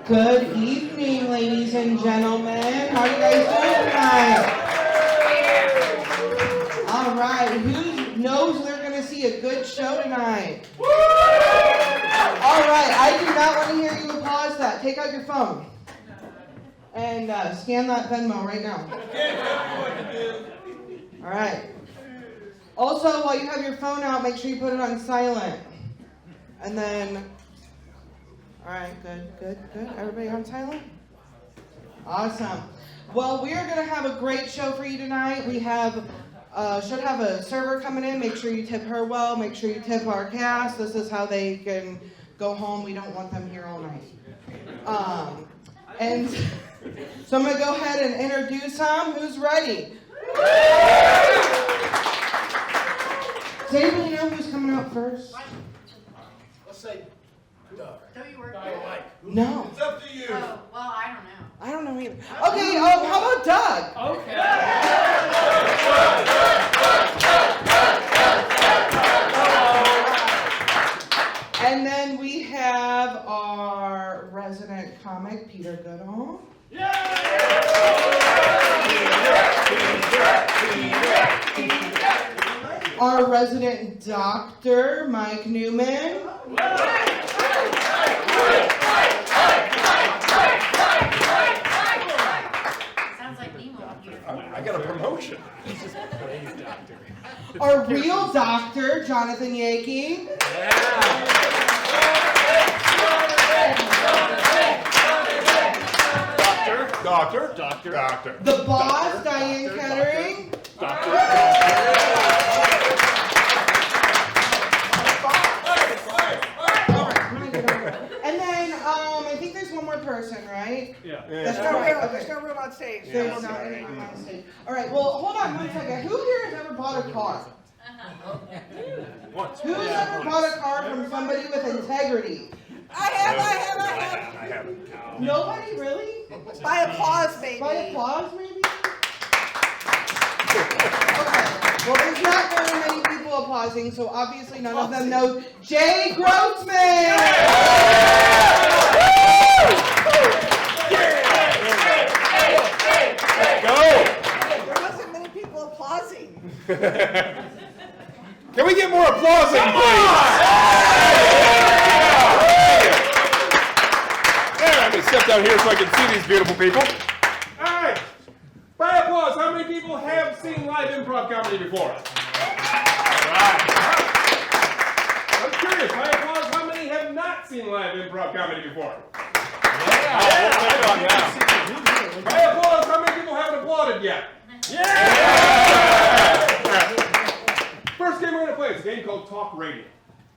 Good evening, ladies and gentlemen. How are you guys doing tonight? All right, who knows they're going to see a good show tonight? All right, I do not want to hear you applause that. Take out your phone and scan that Venmo right now. All right. Also, while you have your phone out, make sure you put it on silent. And then... All right, good. Everybody on silent? Awesome. Well, we are going to have a great show for you tonight. We should have a server coming in. Make sure you tip her well. Make sure you tip our cast. This is how they can go home. We don't want them here all night. And so I'm going to go ahead and introduce them. Who's ready? Does anybody know who's coming out first? Let's say Doug. Don't you work Doug there? White. No. It's up to you. Oh, well, I don't know. I don't know either. Okay, how about Doug? Okay. And then we have our resident comic, Peter Goodall. Our resident doctor, Mike Newman. Sounds like Nemo here. I got a promotion. Our real doctor, Jonathan Yankee. Doctor. The boss, Diane Kettering. And then, I think there's one more person, right? Yeah. There's no room on stage. There's not any room on stage. All right, well, hold on one second. Who here has ever bought a car? Who's ever bought a car from somebody with integrity? I have. Nobody, really? By applause, maybe. By applause, maybe? Okay. Well, there's not very many people applauding, so obviously none of them know Jay Grosman! There wasn't many people applauding. Can we get more applausing, please? Let me step down here so I can see these beautiful people. All right. By applause, how many people have seen live improv comedy before? All right. I'm curious, by applause, how many have not seen live improv comedy before? By applause, how many people haven't applauded yet? First game we're going to play is a game called Talk Radio.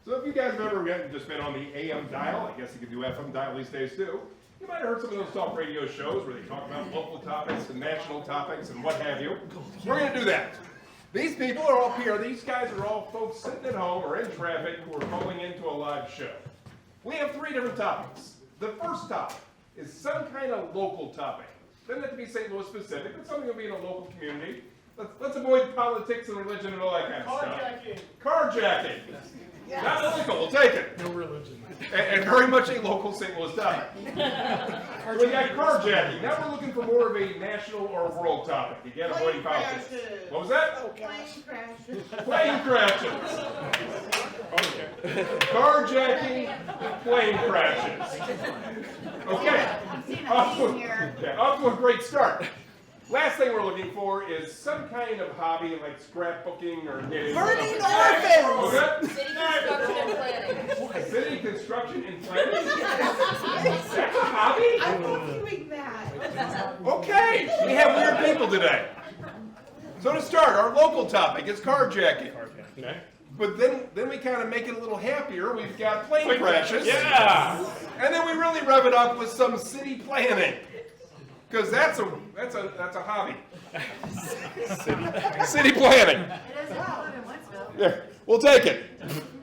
So if you guys have ever just been on the AM dial, I guess you can do FM dial these days too, you might have heard some of those talk radio shows where they talk about local topics and national topics and what have you. We're going to do that. These people are all here. These guys are all folks sitting at home or in traffic who are calling into a live show. We have 3 different topics. The first topic is some kind of local topic. Doesn't have to be St. Louis specific, but something will be in a local community. Let's avoid politics and religion and all that kind of stuff. Carjacking. Yes. Not illegal, we'll take it. No religion. And very much a local St. Louis topic. We got carjacking. Now we're looking for more of a national or a world topic. Again, avoiding politics. What was that? Plane crashes. Plane crashes. Okay. Carjacking, plane crashes. Okay. I'm seeing a Off theme to, here. off to a great start. Last thing we're looking for is some kind of hobby like scrapbooking or knitting. Burning orphans. Okay? City construction and planning. City construction and planning? That's a hobby? I'm doing that. Okay, we have weird people today. So to start, our local topic is carjacking. Okay. But then we kind of make it a little happier. We've got plane crashes. Yeah. And then we really rev it up with some city planning. Because that's a hobby. City planning. It is well in Wentzville. Yeah, we'll take it.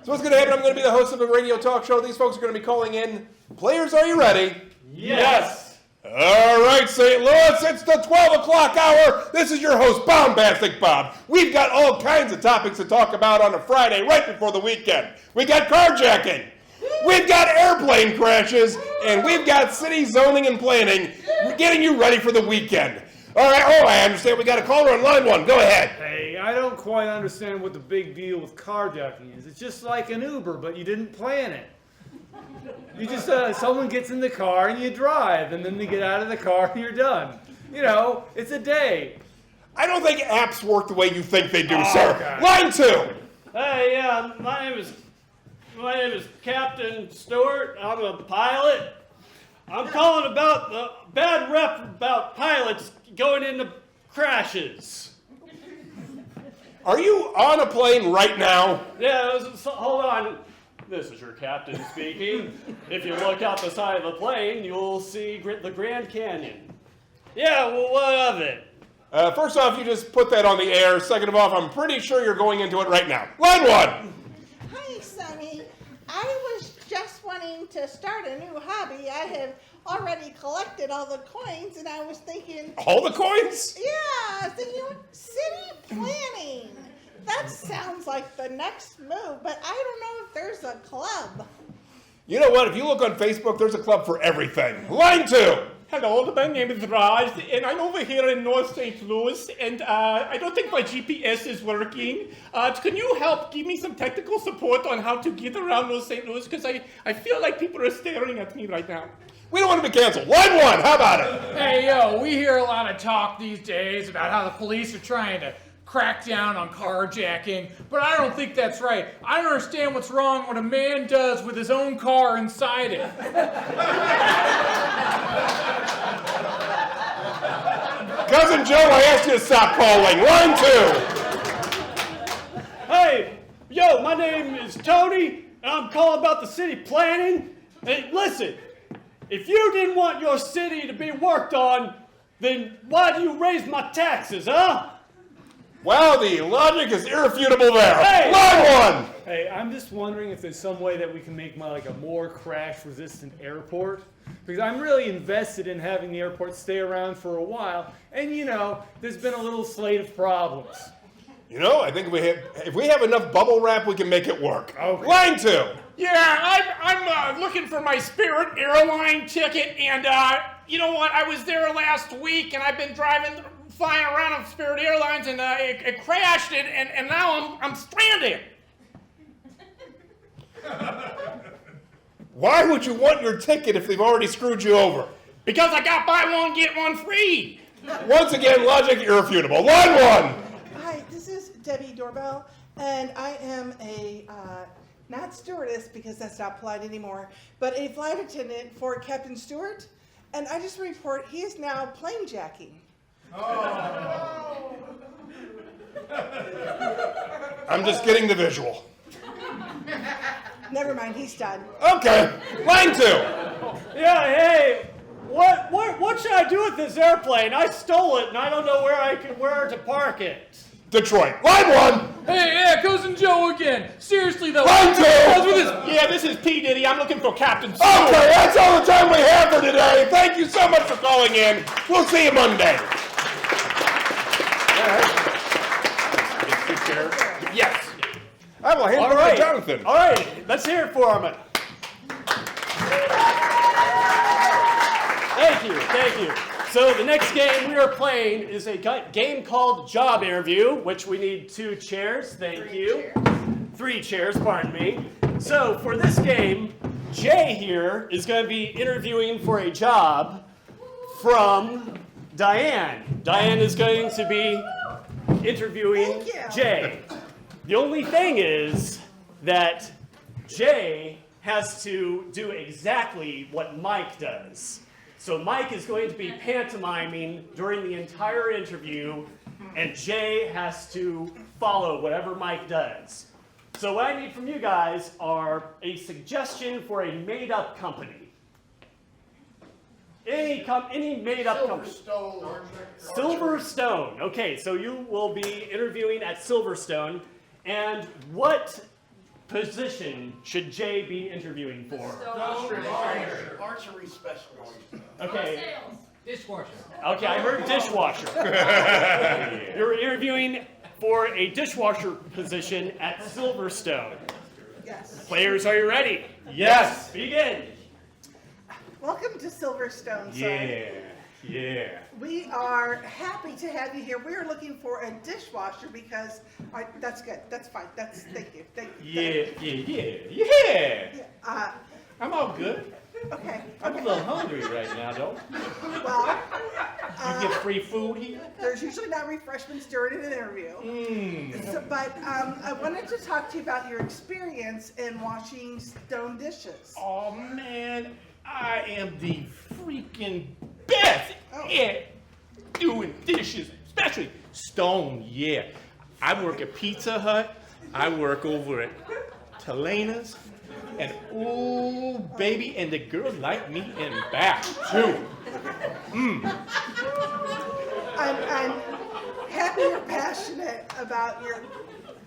So what's going to happen? I'm going to be the host of a radio talk show. These folks are going to be calling in. Players, are you ready? Yes. All right, St. Louis, it's the 12 o'clock hour. This is your host, Bombastic Bob. We've got all kinds of topics to talk about on a Friday right before the weekend. We got carjacking. We've got airplane crashes, and we've got city zoning and planning. We're getting you ready for the weekend. All right, I understand we got a caller on line 1. Go ahead. Hey, I don't quite understand what the big deal with carjacking is. It's just like an Uber, but you didn't plan it. You just, someone gets in the car and you drive, and then they get out of the car and you're done. You know, it's a day. I don't think apps work the way you think they do, sir. Okay. Line 2. Hey, my name is Captain Stewart. I'm a pilot. I'm calling about the bad rep about pilots going into crashes. Are you on a plane right now? Yeah, hold on. This is your captain speaking. If you look out the side of the plane, you'll see the Grand Canyon. Yeah, well, what of it? First off, you just put that on the air. Second of all, I'm pretty sure you're going into it right now. Line 1. Hi, Sonny. I was just wanting to start a new hobby. I have already collected all the coins, and I was thinking... All the coins? Yeah, I was thinking, city planning. That sounds like the next move, but I don't know if there's a club. You know what? If you look on Facebook, there's a club for everything. Line 2. Hello, my name is Raj, and I'm over here in North St. Louis, and I don't think my GPS is working. Can you help give me some technical support on how to get around North St. Louis? Because I feel like people are staring at me right now. We don't want to be canceled. Line 1, how about it? Hey, yo, we hear a lot of talk these days about how the police are trying to crack down on carjacking, but I don't think that's right. I don't understand what's wrong what a man does with his own car inside it. Cousin Joe, I asked you to stop calling. Line 2. Hey, yo, my name is Tony, and I'm calling about the city planning. Hey, listen, if you didn't want your city to be worked on, then why do you raise my taxes, huh? Well, the logic is irrefutable there. Hey! Line 1. Hey, I'm just wondering if there's some way that we can make a more crash-resistant airport. Because I'm really invested in having the airport stay around for a while. And, you know, there's been a little slate of problems. You know, I think if we have enough bubble wrap, we can make it work. Okay. Line 2. Yeah, I'm looking for my Spirit airline ticket, and you know what? I was there last week, and I've been flying around on Spirit Airlines, and it crashed, and now I'm stranded. Why would you want your ticket if they've already screwed you over? Because I got buy one, get one free. Once again, logic irrefutable. Line 1. Hi, this is Debbie Doorbell, and I am a, not stewardess because that's not polite anymore, but a flight attendant for Captain Stewart, and I just report he is now plane jacking. Oh. I'm just getting the visual. Never mind, he's done. Okay, line 2. Yeah, hey, what should I do with this airplane? I stole it, and I don't know where to park it. Detroit. Line 1. Hey, yeah, Cousin Joe again. Seriously, though. Line 2. Yeah, this is P. Diddy. I'm looking for Captain Okay, that's all the time we have for today. Thank you so much for calling in. We'll see you Monday. Yes. I will hand it over to Jonathan. All right, let's hear it for him. Thank you. So the next game we are playing is a game called Job Interview, which we need 2 chairs. Thank you. 3 chairs, pardon me. So for this game, Jay here is going to be interviewing for a job from Diane. Diane is going to be interviewing Jay. The only thing is that Jay has to do exactly what Mike does. So Mike is going to be pantomiming during the entire interview, and Jay has to follow whatever Mike does. So what I need from you guys are a suggestion for a made-up company. Any made-up company. Silverstone. Okay, so you will be interviewing at Silverstone, and what position should Jay be interviewing for? Archery specialist. Okay. Dishwasher. Okay, I heard dishwasher. You're interviewing for a dishwasher position at Silverstone. Yes. Players, are you ready? Yes, begin. Welcome to Silverstone, son. Yeah. We are happy to have you here. We are looking for a dishwasher because that's good. That's fine. Thank you. Yeah. I'm all good. Okay. I'm a little hungry right now, though. Well, You get free food here? there's usually not refreshments during an interview. But I wanted to talk to you about your experience in washing stone dishes. Oh man, I am the freaking best at doing dishes, especially stone. Yeah, I work at Pizza Hut. I work over at Telena's. And oh, baby, and the girls like me in back too. I'm happy you're passionate about your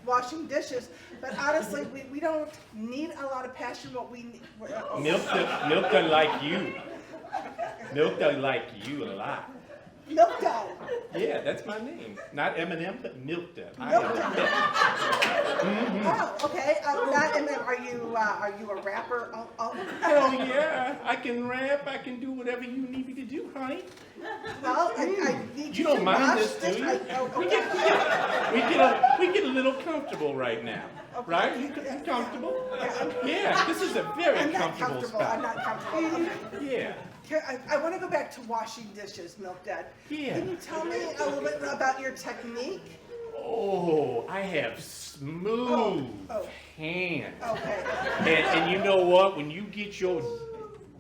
washing dishes, but honestly, we don't need a lot of passion. What we need, Milk doesn't like you. Milk doesn't like you a lot. Milk Dud. Yeah, that's my name. Not Eminem, but Milk Dud. Milk Dud. Oh, okay. Not Eminem. Are you a rapper? Oh yeah, I can rap. I can do whatever you need me to do, honey. Well, I need You to don't mind wash this, do you? Okay. We get a little comfortable right now, right? You comfortable? Yeah, this is a very I'm not comfortable comfortable. spot. I'm not comfortable. Yeah. I want to go back to washing dishes, Milk Dad. Yeah. Can you tell me a little bit about your technique? Oh, I have smooth hands. Okay. And you know what? When you get your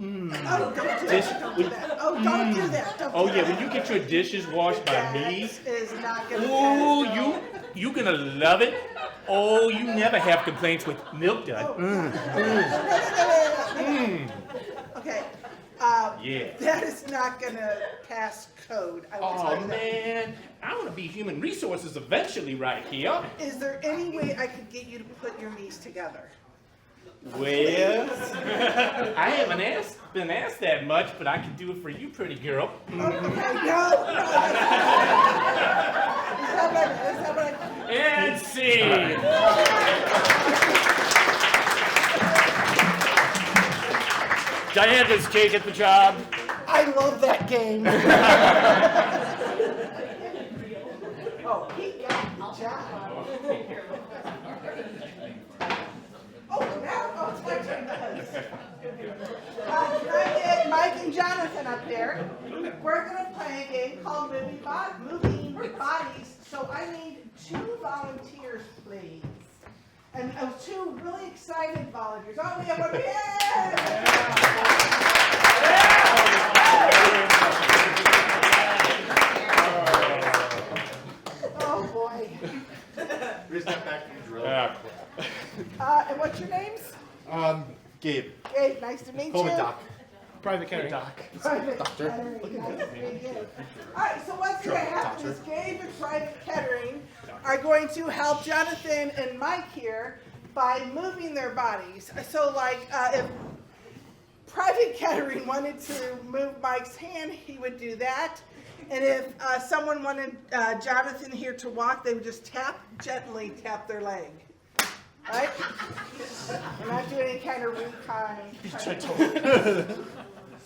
Oh, don't do that. Don't do that. Oh, don't do that. Don't do that. when you get your dishes washed by me, That is not gonna oh, pass, you gonna love it. Oh, you never have complaints with Milk Dud. Okay. Yeah. That is not gonna pass code. I will tell Oh you that. man, I want to be human resources eventually, right here. Is there any way I could get you to put your knees together? Well, I haven't been asked that much, but I can do it for you, pretty girl. Okay, no. Is that what I And scene. Diana's cake at the job. I love that game. Oh, he got the job. Oh, it's my turn. Can I get Mike and Jonathan up there? We're going to play a game called Moving Bodies. So I need 2 volunteers, please. And 2 really excited volunteers. Oh, we have one. Oh, boy. Where's that back from the drill? And what's your names? Gabe. Gabe, nice to meet Call me you. Doc. Private catering. Private Doctor. Catering, nice to meet you. All right, so what's going to happen is Gabe and Private Catering are going to help Jonathan and Mike here by moving their bodies. So, like, if Private Catering wanted to move Mike's hand, he would do that. And if someone wanted Jonathan here to walk, they would just gently tap their leg. Right? I'm not doing any kind of recon.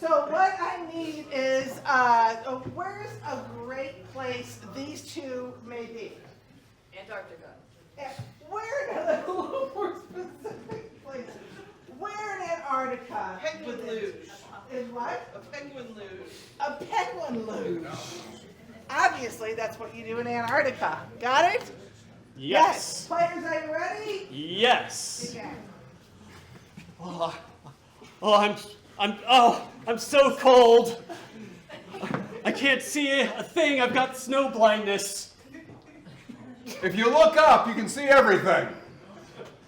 So what I need is, where's a great place these 2 may be? Antarctica. Where in a little more specific place? Where in Antarctica? Penguin luge. Is what? A penguin luge. A penguin luge. Obviously, that's what you do in Antarctica. Got it? Yes. Players, are you ready? Yes. Begin. I'm so cold. I can't see a thing. I've got snow blindness. If you look up, you can see everything.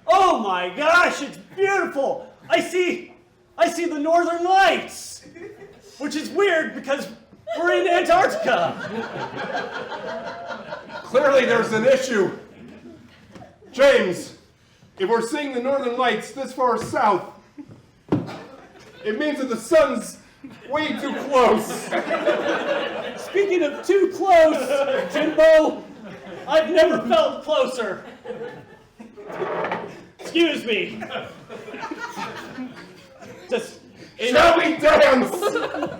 Oh my gosh, it's beautiful. I see the northern lights, which is weird because we're in Antarctica. Clearly there's an issue. James, if we're seeing the northern lights this far south, it means that the sun's way too close. Speaking of too close, Jimbo, I've never felt closer. Excuse me. Shall we dance?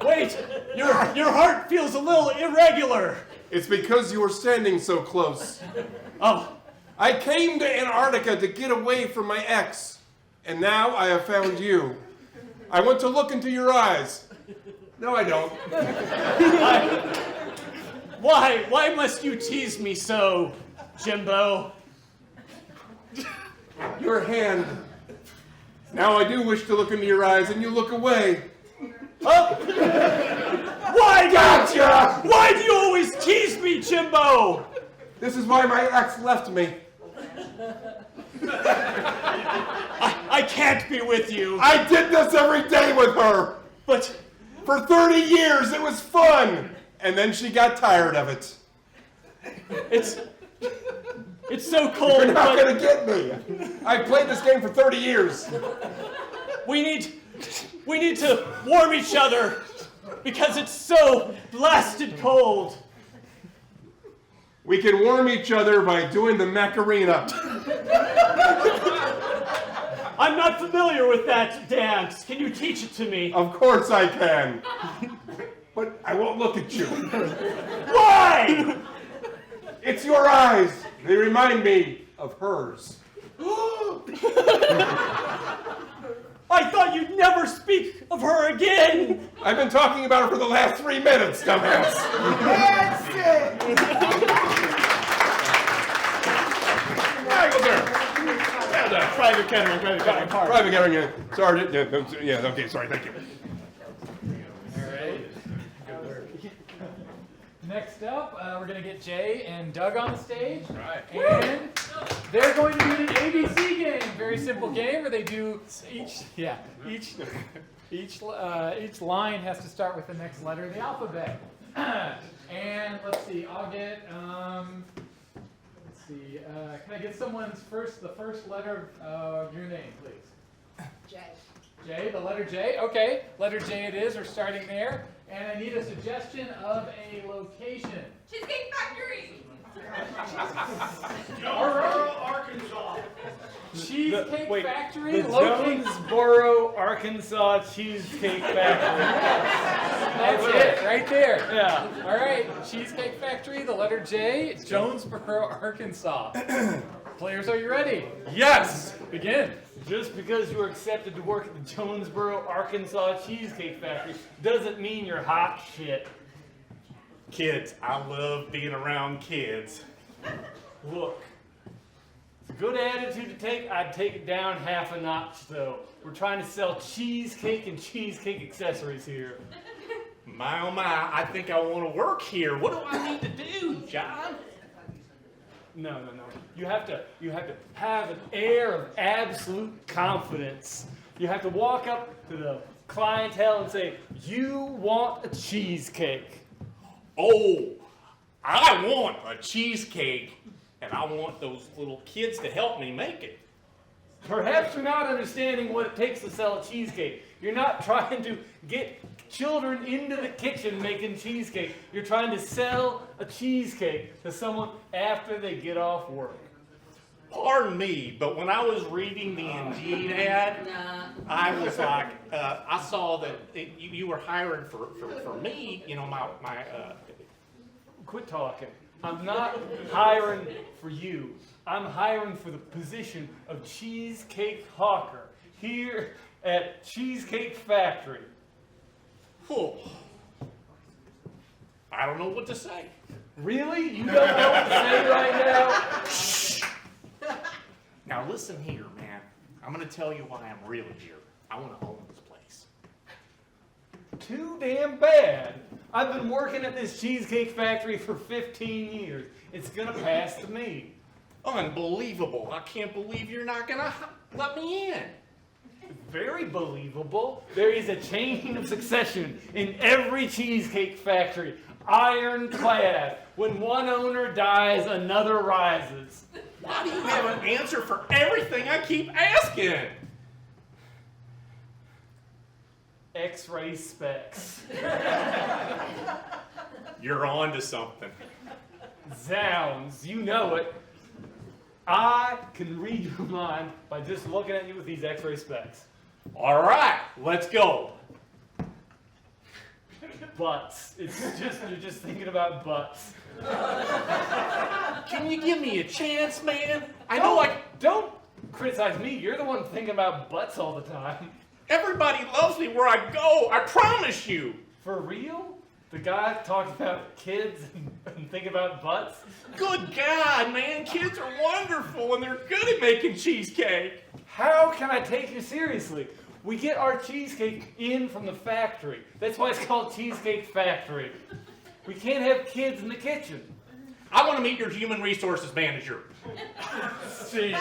Wait, your heart feels a little irregular. It's because you were standing so close. Oh, I came to Antarctica to get away from my ex, and now I have found you. I want to look into your eyes. No, I don't. why must you tease me so, Jimbo? Your hand. Now I do wish to look into your eyes, and you look away. Oh. Why, Gotcha! Why do you always tease me, Jimbo? This is why my ex left me. I can't be with you. I did this every day with her. But For 30 years, it was fun. And then she got tired of it. it's so cold. You're not but gonna get me. I've played this game for 30 years. we need to warm each other because it's so blasted cold. We can warm each other by doing the Macarena. I'm not familiar with that dance. Can you teach it to me? Of course I can. But I won't look at you. Why? It's your eyes. They remind me of hers. I thought you'd never speak of her again. I've been talking about her for the last 3 minutes, dumbass. That's it. Michael, sir. Private Kettering, Private Kettering, Sergeant. Yeah, okay, sorry, thank you. All right. Next up, we're going to get Jay and Doug on the stage. Right. And they're going to do an ABC game. Very simple game where they do each line has to start with the next letter of the alphabet. And let's see, I'll get let's see, can I get someone's the first letter of your name, please? Jay. J, the letter J. Okay, letter J it is. We're starting there. And I need a suggestion of a location. Cheesecake Factory. Arkansas. Cheesecake Wait, Factory the located. Jonesboro, Arkansas Cheesecake Factory. That's it, right there. Yeah. All right, Cheesecake Factory, the letter J, Jonesboro, Arkansas. Players, are you ready? Yes! Begin. Just because you were accepted to work at the Jonesboro, Arkansas Cheesecake Factory doesn't mean you're hot shit. Kids, I love being around kids. Look, it's a good attitude to take. I'd take it down half a notch, though. We're trying to sell cheesecake and cheesecake accessories here. My oh my, I think I want to work here. What do I need to do, John? No. You have to have an air of absolute confidence. You have to walk up to the clientele and say, "You want a cheesecake." Oh, I want a cheesecake, and I want those little kids to help me make it. Perhaps you're not understanding what it takes to sell a cheesecake. You're not trying to get children into the kitchen making cheesecake. You're trying to sell a cheesecake to someone after they get off work. Pardon me, but when I was reading the Indeed ad, I was like, I saw that you were hiring for me, you know, my Quit talking. I'm not hiring for you. I'm hiring for the position of cheesecake hawker here at Cheesecake Factory. oh, I don't know what to say. Really? You don't know what to say right now? Now listen here, man. I'm going to tell you why I'm really here. I want to own this place. Too damn bad. I've been working at this Cheesecake Factory for 15 years. It's gonna pass to me. Unbelievable. I can't believe you're not going to let me in. Very believable. There is a chain of succession in every Cheesecake Factory. Ironclad. When one owner dies, another rises. Why do you have an answer for everything I keep asking? X-ray specs. You're on to something. Zounds, you know it. I can read your mind by just looking at you with these X-ray specs. All right, let's go. Butts. It's just, you're just thinking about butts. Can you give me a chance, man? I know Don't criticize me. You're the one thinking about butts all the time. everybody loves me where I go. I promise you. For real? The guy talks about kids and think about butts? Good God, man. Kids are wonderful and they're good at making cheesecake. How can I take you seriously? We get our cheesecake in from the factory. That's why it's called Cheesecake Factory. We can't have kids in the kitchen. I want to meet your human resources manager. See.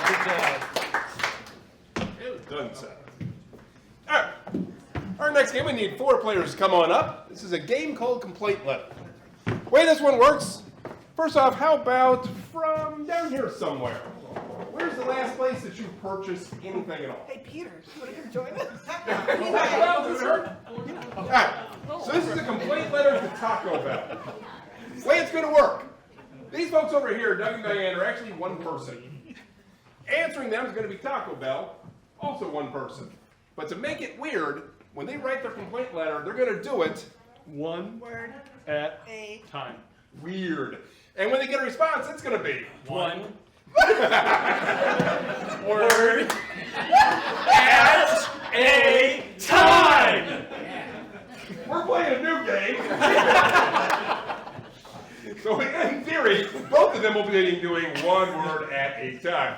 Good job. It was done, so. All right. Our next game, we need 4 players to come on up. This is a game called Complaint Letter. The way this one works, first off, how about from down here somewhere? Where's the last place that you purchased anything at all? Hey, Peter, you want to come join us? All right. So this is a complaint letter to Taco Bell. The way it's going to work, these folks over here, Doug and Diane, are actually one person. Answering them is going to be Taco Bell, also one person. But to make it weird, when they write their complaint letter, they're going to do it One Word. at A. time. weird. And when they get a response, it's going to be One word at a time. we're playing a new game. So in theory, both of them will be doing one word at a time.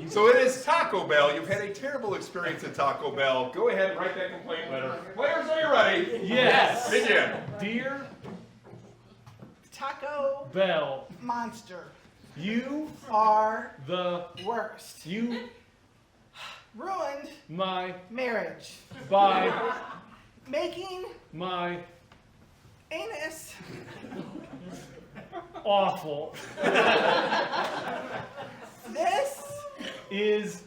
So it is Taco Bell. You've had a terrible experience at Taco Bell. Go ahead and write that complaint letter. Players, are you ready? Yes. Begin. Dear Taco Bell, Monster. you Are the worst. you Ruined my marriage. by Making my anus awful this is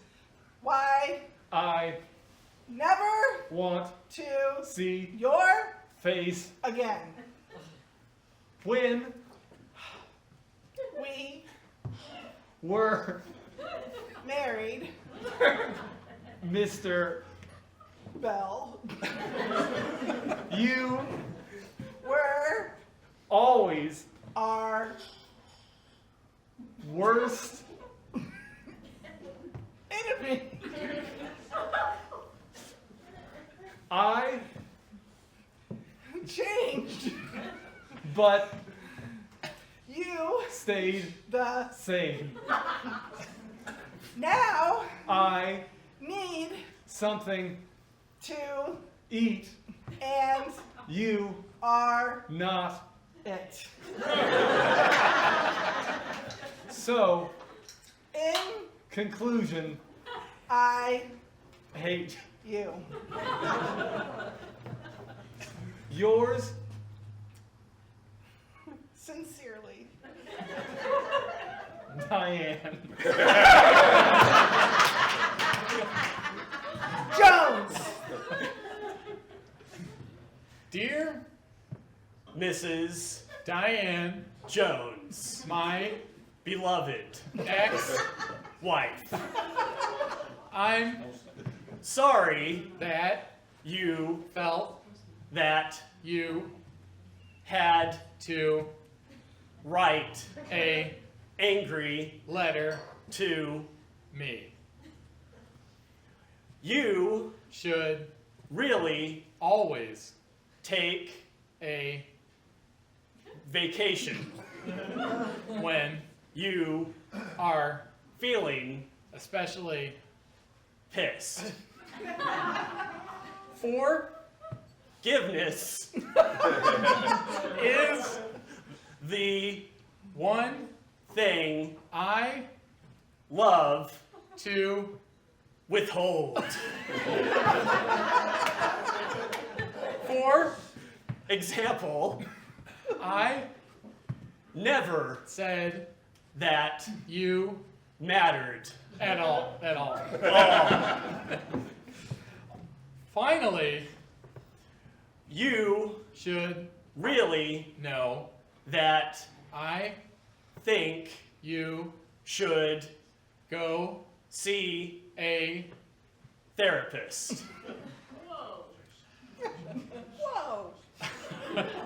why I never want to see your face again. when We were married Mr. Bell. You Were always our worst enemy. I Changed. but You stayed the same. now I need something to eat. and You are not. it. So, In conclusion, I hate you. yours Sincerely. Diane. Jones. Dear Mrs. Diane, Jones, my beloved ex-wife, I'm sorry that you felt that you had to write a angry letter to me. you Should really always take a vacation when you are feeling especially pissed. forgiveness Is the one thing I love to withhold. for Example, I never said that you mattered. at all. Oh, Finally, you should really know that I think you should Go see a therapist. Whoa.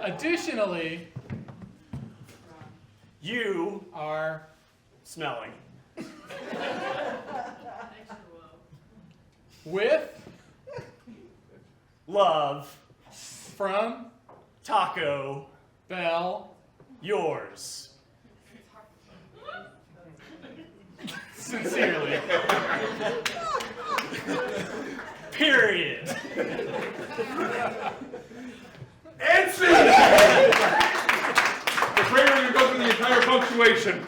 Additionally, You are smelling. with Love from Taco Bell yours. sincerely. Period. And scene! The trainer will go through the entire punctuation.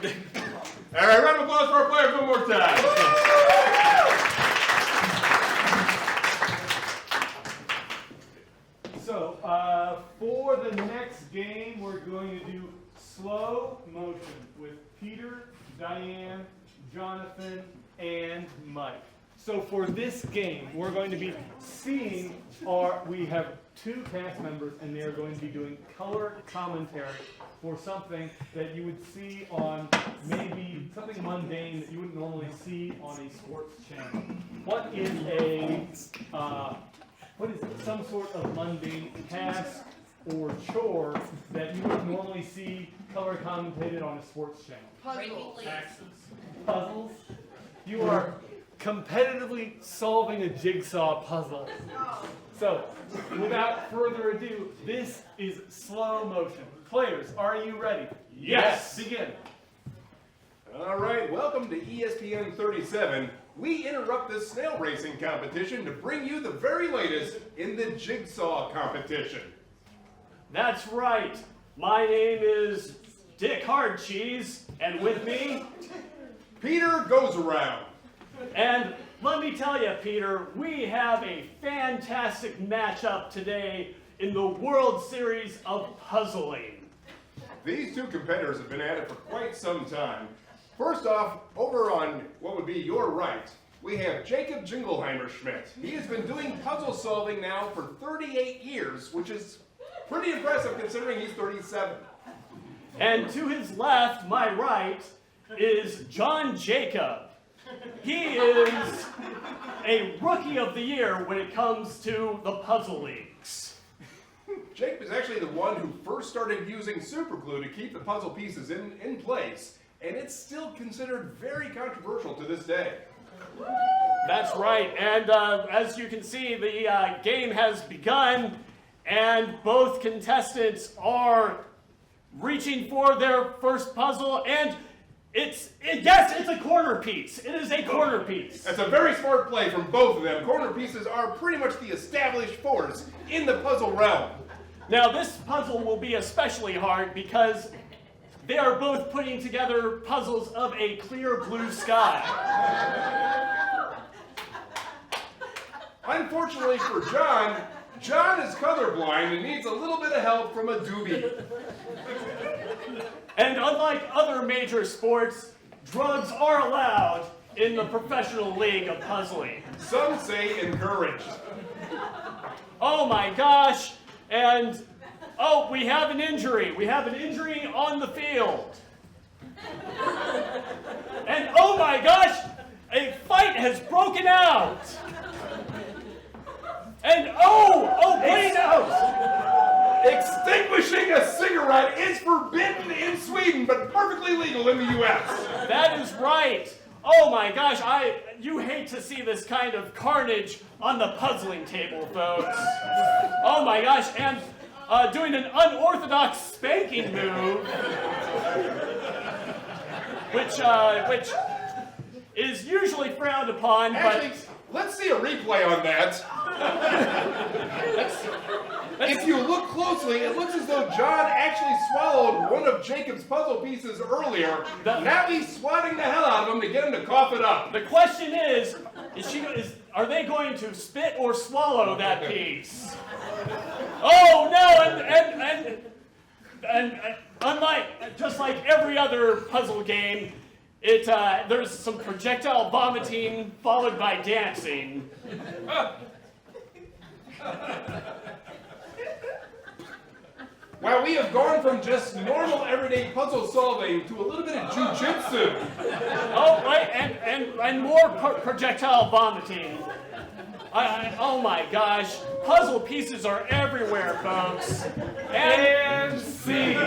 All right, round of applause for our players one more time. So, for the next game, we're going to do slow motion with Peter, Diane, Jonathan, and Mike. So for this game, we're going to be seeing we have 2 cast members, and they are going to be doing color commentary for something that you would see on maybe something mundane that you wouldn't normally see on a sports channel. What is some sort of mundane task or chore that you wouldn't normally see color commentated on a sports channel? Puzzles. You are competitively solving a jigsaw puzzle. So, without further ado, this is slow motion. Players, are you ready? Yes. Begin. All right, welcome to ESPN 37. We interrupt this snail racing competition to bring you the very latest in the jigsaw competition. That's right. My name is Dick Hardcheese, and with me, Peter goes around. and let me tell you, Peter, we have a fantastic matchup today in the World Series of Puzzling. These 2 competitors have been at it for quite some time. First off, over on what would be your right, we have Jacob Jingleheimer Schmidt. He has been doing puzzle solving now for 38 years, which is pretty impressive considering he's 37. And to his left, my right, is John Jacob. He is a Rookie of the Year when it comes to the puzzle leagues. Jacob is actually the one who first started using superglue to keep the puzzle pieces in place, and it's still considered very controversial to this day. That's right, and as you can see, the game has begun, and both contestants are reaching for their first puzzle, and it's a corner piece. It is a corner piece. That's a very smart play from both of them. Corner pieces are pretty much the established force in the puzzle realm. Now, this puzzle will be especially hard because they are both putting together puzzles of a clear blue sky. Unfortunately for John, John is colorblind and needs a little bit of help from a doobie. And unlike other major sports, drugs are allowed in the professional league of puzzling. Some say encouraged. Oh my gosh, and oh, we have an injury. We have an injury on the field. And oh my gosh, a fight has broken out. And wait out! Extinguishing a cigarette is forbidden in Sweden, but perfectly legal in the U.S. That is right. Oh my gosh, you hate to see this kind of carnage on the puzzling table, folks. Oh my gosh, and doing an unorthodox spanking move, which is usually frowned upon, Actually, but let's see a replay on that. If you look closely, it looks as though John actually swallowed one of Jacob's puzzle pieces earlier. Now he's swatting the hell out of him to get him to cough it up. the question is are they going to spit or swallow that piece? Oh no, and unlike, just like every other puzzle game, there's some projectile vomiting followed by dancing. While we have gone from just normal everyday puzzle solving to a little bit of jujitsu. Oh, right, and more projectile vomiting. Oh my gosh, puzzle pieces are everywhere, folks. And scene.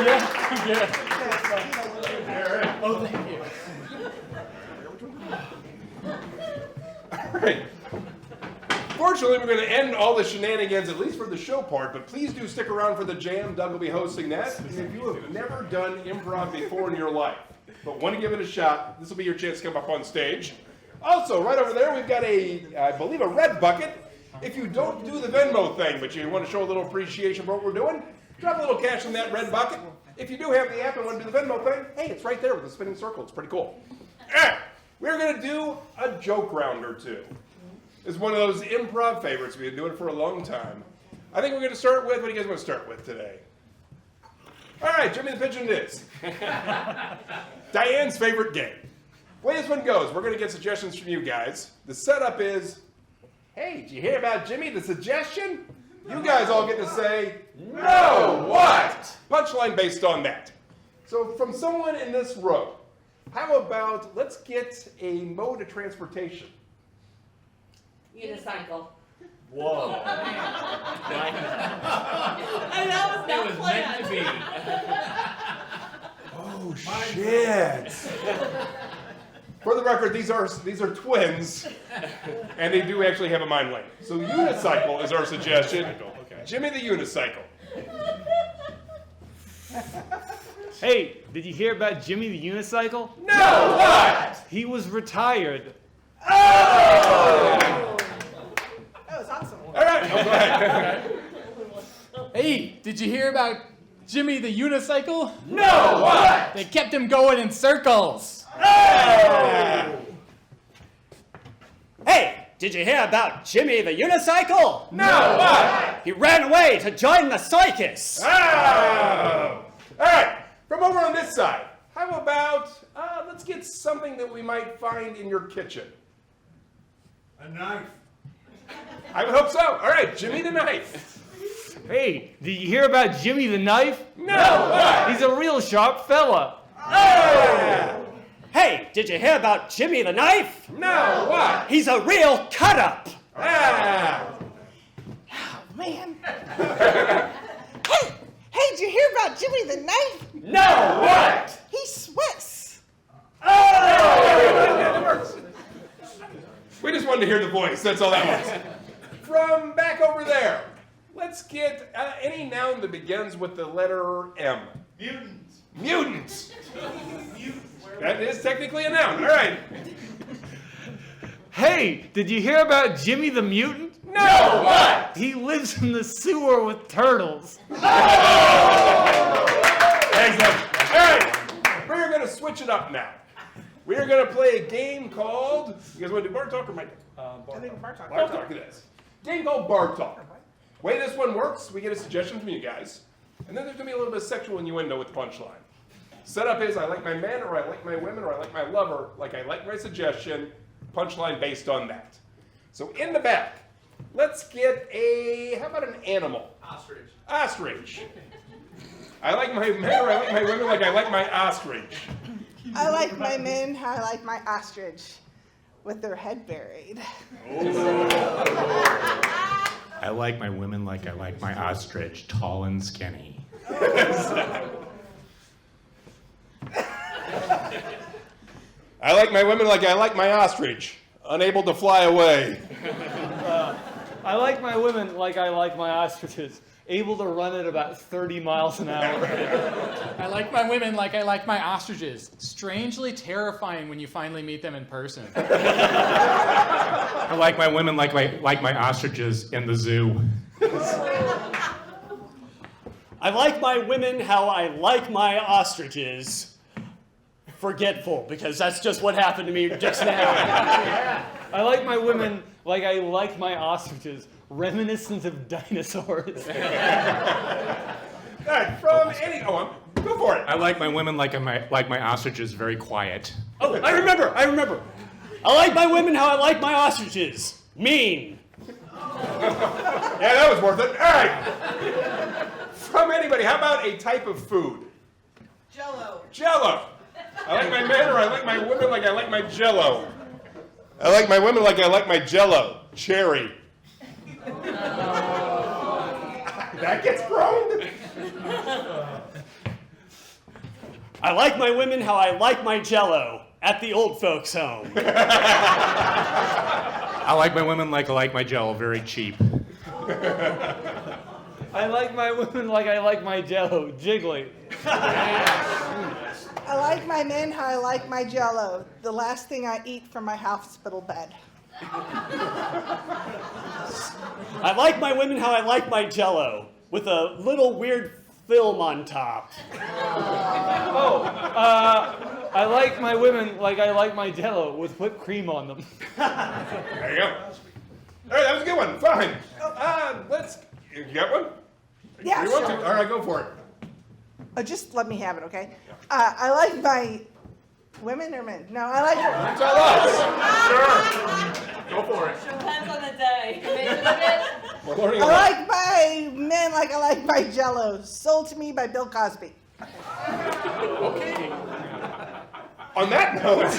Yeah. Oh, thank you. All right. Fortunately, we're going to end all the shenanigans, at least for the show part, but please do stick around for the jam. Doug will be hosting that. And if you have never done improv before in your life, but want to give it a shot, this will be your chance to come up on stage. Also, right over there, we've got I believe, a red bucket. If you don't do the Venmo thing, but you want to show a little appreciation for what we're doing, drop a little cash in that red bucket. If you do have the app and want to do the Venmo thing, hey, it's right there with the spinning circle. It's pretty cool. All right, we're going to do a joke round or two. It's one of those improv favorites. We've been doing it for a long time. I think we're going to start with, what do you guys want to start with today? All right, Jimmy the Pigeon it is. Diane's favorite game. The way this one goes, we're going to get suggestions from you guys. The setup is, hey, did you hear about Jimmy the suggestion? You guys all get to say, no, what? Punchline based on that. So from someone in this row, how about, let's get a mode of transportation. Unicycle. Whoa. And that was not planned. Meant to be. Oh, shit. For the record, these are twins, and they do actually have a mind lane. So unicycle is our suggestion. Jimmy the unicycle. Hey, did you hear about Jimmy the unicycle? No, what? He was retired. Oh! That was awesome. All right, go ahead. Hey, did you hear about Jimmy the unicycle? No, what? They kept him going in circles. Oh! Hey, did you hear about Jimmy the unicycle? No, what? He ran away to join the circus. Oh! All right, from over on this side, how about, let's get something that we might find in your kitchen. A knife. I would hope so. All right, Jimmy the knife. Hey, did you hear about Jimmy the knife? No, what? He's a real sharp fella. Oh! Hey, did you hear about Jimmy the knife? No, what? He's a real cut-up. Ah! Oh, man. Hey, did you hear about Jimmy the Knife? No, what? He sweats. Oh! We just wanted to hear the voice. That's all that was. From back over there, let's get any noun that begins with the letter M. Mutants. Mutants. That is technically a noun. All right. Hey, did you hear about Jimmy the mutant? No, what? He lives in the sewer with turtles. Excellent. All right. We're going to switch it up now. We are going to play a game called, you guys want to do bar talk or mic? I think Bar Talk. Bar talk it is. Game called bar talk. Way this one works, we get a suggestion from you guys, and then there's going to be a little bit of sexual innuendo with the punchline. Setup is, I like my men, or I like my women, or I like my lover, like I like my suggestion, punchline based on that. So in the back, let's get how about an animal? Ostrich. Ostrich. I like my men, or I like my women, like I like my ostrich. I like my men how I like my ostrich, with their head buried. I like my women like I like my ostrich, tall and skinny. I like my women like I like my ostrich, unable to fly away. I like my women like I like my ostriches, able to run at about 30 miles an hour. I like my women like I like my ostriches. Strangely terrifying when you finally meet them in person. I like my women like my ostriches in the zoo. I like my women how I like my ostriches. Forgetful, because that's just what happened to me just now. I like my women like I like my ostriches, reminiscent of dinosaurs. All right, from any, go for it. I like my women like my ostriches very quiet. Oh, I remember. I like my women how I like my ostriches. Mean. Yeah, that was worth it. All right. From anybody, how about a type of food? Jello. Jello. I like my men or I like my women like I like my Jello. I like my women like I like my Jello. Cherry. That gets groaned. I like my women how I like my Jello at the old folks' home. I like my women like I like my Jello, very cheap. I like my women like I like my Jello, jiggly. I like my men how I like my Jello, the last thing I eat from my hospital bed. I like my women how I like my Jello with a little weird film on top. I like my women like I like my Jello with whipped cream on them. There you go. All right, that was a good one. Fine. You got one? Yeah, You want sure. to? All right, go for it. Just let me have it, okay? I like my women or men? No, I like. Tell us. Sure. Go for it. Depends on the day. We're learning I a lot. like my men like I like my Jello. Sold to me by Bill Cosby. Okay. On that note,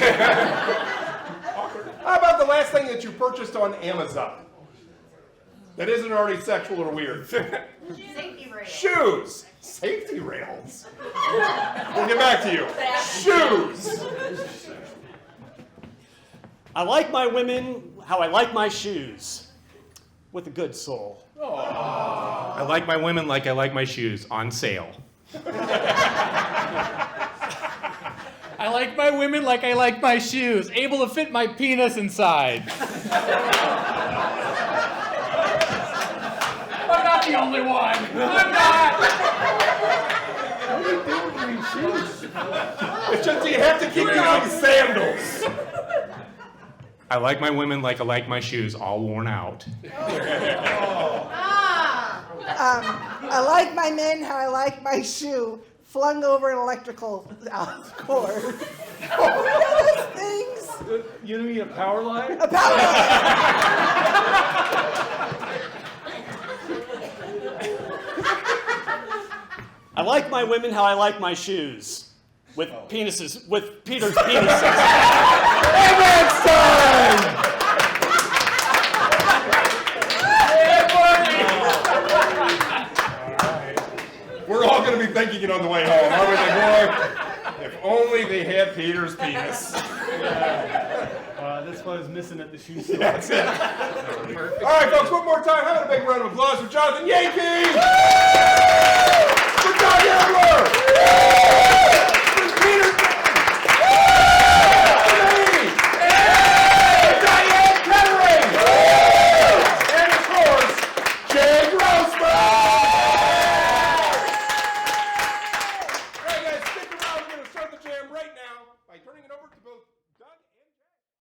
how about the last thing that you purchased on Amazon that isn't already sexual or weird? Safety rail. Shoes. Safety rails. We'll get back to you. Shoes. I like my women how I like my shoes with a good soul. I like my women like I like my shoes, on sale. I like my women like I like my shoes, able to fit my penis inside. I'm not the only one. I'm not. It's just you have to keep using sandals. I like my women like I like my shoes, all worn out. I like my men how I like my shoe. Flung over an electrical cord. You know those things? You mean a power line? A power line. I like my women how I like my shoes with penises, with Peter's penises. Amen time! We're all going to be thinking it on the way home, aren't we, boy? If only they had Peter's penis. That's what I was missing at the shoe store. That's it. All right, folks, one more time. How about a big round of applause for Jonathan Yankee?